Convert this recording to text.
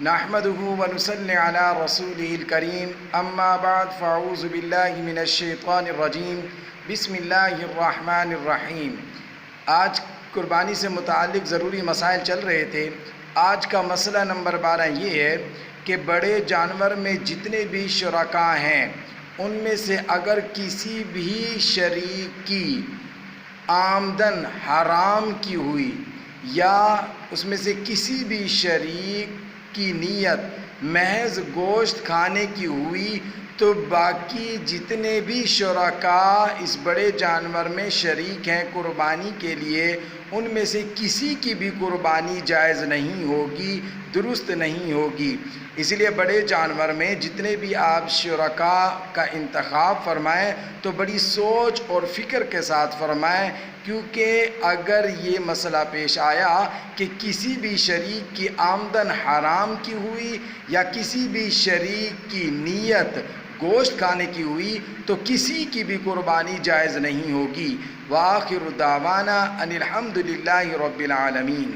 نحمده ونصلي على رسوله الكريم اما بعد فاعوذ باللہ من الشیطان الرجیم بسم اللہ الرحمن الرحیم۔ آج قربانی سے متعلق ضروری مسائل چل رہے تھے۔ آج کا مسئلہ نمبر 12 یہ ہے کہ بڑے جانور میں جتنے بھی شرکاء ہیں ان میں سے اگر کسی بھی شریک کی آمدن حرام کی ہوئی یا اس میں سے کسی بھی شریک کی نیت محض گوشت کھانے کی ہوئی تو باقی جتنے بھی شرکاء اس بڑے جانور میں شریک ہیں قربانی کے لیے ان میں سے کسی کی بھی قربانی جائز نہیں ہوگی، درست نہیں ہوگی۔ اس لیے بڑے جانور میں جتنے بھی آپ شرکاء کا انتخاب فرمائیں تو بڑی سوچ اور فکر کے ساتھ فرمائیں، کیونکہ اگر یہ مسئلہ پیش آیا کہ کسی بھی شریک کی آمدن حرام کی ہوئی یا کسی بھی شریک کی نیت گوشت کھانے کی ہوئی تو کسی کی بھی قربانی جائز نہیں ہوگی۔ وآخر دعوانا ان الحمد للہ رب العالمین۔